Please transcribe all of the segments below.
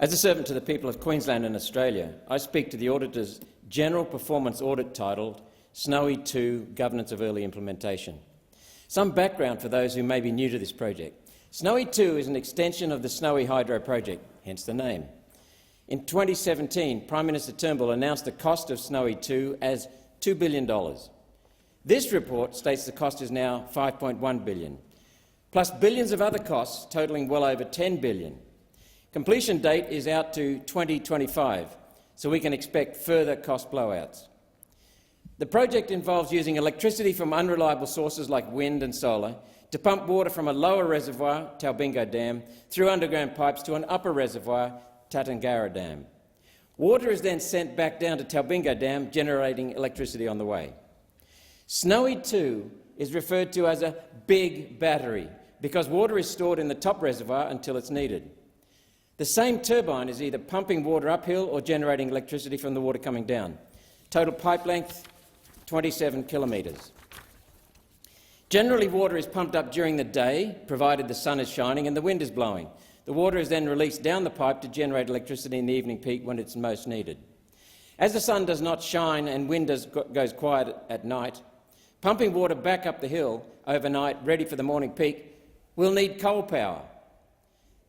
As a servant to the people of Queensland and Australia, I speak to the Auditor's General Performance Audit titled Snowy 2 Governance of Early Implementation. Some background for those who may be new to this project. Snowy 2 is an extension of the Snowy Hydro project, hence the name. In 2017, Prime Minister Turnbull announced the cost of Snowy 2 as $2 billion. This report states the cost is now $5.1 billion, plus billions of other costs totalling well over $10 billion. Completion date is out to 2025, so we can expect further cost blowouts. The project involves using electricity from unreliable sources like wind and solar to pump water from a lower reservoir, Talbingo Dam, through underground pipes to an upper reservoir, Tatangara Dam. Water is then sent back down to Talbingo Dam, generating electricity on the way. Snowy 2 is referred to as a big battery because water is stored in the top reservoir until it's needed. The same turbine is either pumping water uphill or generating electricity from the water coming down. Total pipe length, 27 kilometres. Generally, water is pumped up during the day, provided the sun is shining and the wind is blowing. The water is then released down the pipe to generate electricity in the evening peak when it's most needed. As the sun does not shine and wind goes quiet at night, pumping water back up the hill overnight, ready for the morning peak, will need coal power.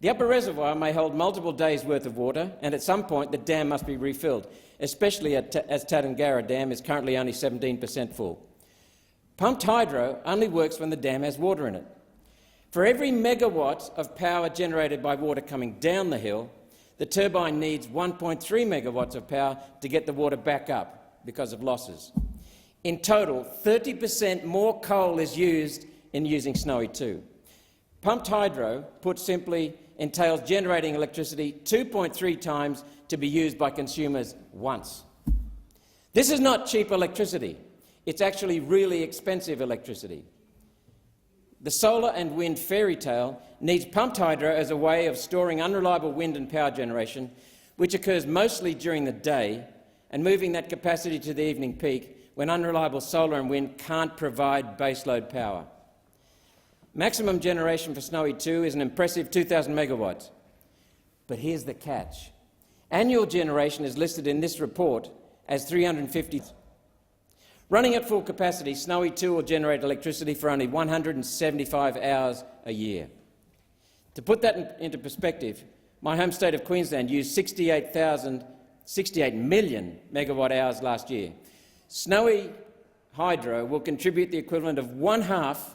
The upper reservoir may hold multiple days' worth of water, and at some point the dam must be refilled, especially as Tatangara Dam is currently only 17% full. Pumped hydro only works when the dam has water in it. For every megawatt of power generated by water coming down the hill, the turbine needs 1.3 megawatts of power to get the water back up because of losses. In total, 30% more coal is used in using Snowy 2. Pumped hydro, put simply, entails generating electricity 2.3 times to be used by consumers once. This is not cheap electricity. It's actually really expensive electricity. The solar and wind fairy tale needs pumped hydro as a way of storing unreliable wind and power generation, which occurs mostly during the day, and moving that capacity to the evening peak when unreliable solar and wind can't provide baseload power. Maximum generation for Snowy 2 is an impressive 2,000 megawatts. But here's the catch. Annual generation is listed in this report as 350. Running at full capacity, Snowy 2 will generate electricity for only 175 hours a year. To put that into perspective, my home state of Queensland used 68 million megawatt hours last year. Snowy Hydro will contribute the equivalent of 1%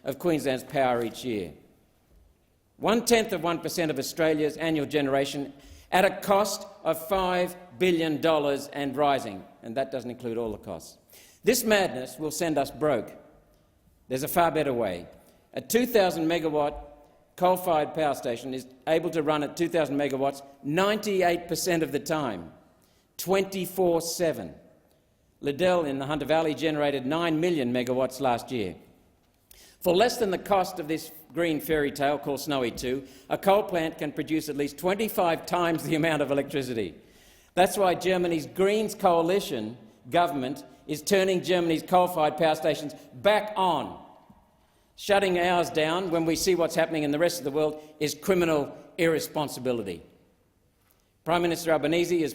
of Queensland's power each year. 1/10 of 1% of Australia's annual generation at a cost of $5 billion and rising, and that doesn't include all the costs. This madness will send us broke. There's a far better way. A 2,000 megawatt coal-fired power station is able to run at 2,000 megawatts 98% of the time, 24/7. Liddell in the Hunter Valley generated 9 million megawatts last year. For less than the cost of this green fairy tale called Snowy 2, a coal plant can produce at least 25 times the amount of electricity. That's why Germany's Greens coalition government is turning Germany's coal-fired power stations back on. Shutting ours down when we see what's happening in the rest of the world is criminal irresponsibility. Prime Minister Albanese is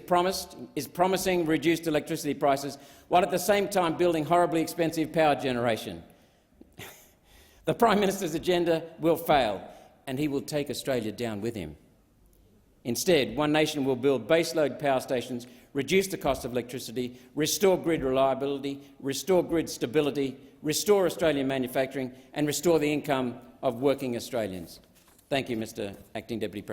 promising reduced electricity prices while at the same time building horribly expensive power generation. The Prime Minister's agenda will fail, and he will take Australia down with him. Instead, One Nation will build baseload power stations, reduce the cost of electricity, restore grid reliability, restore grid stability, restore Australian manufacturing and restore the income of working Australians. Thank you, Mr Acting Deputy President.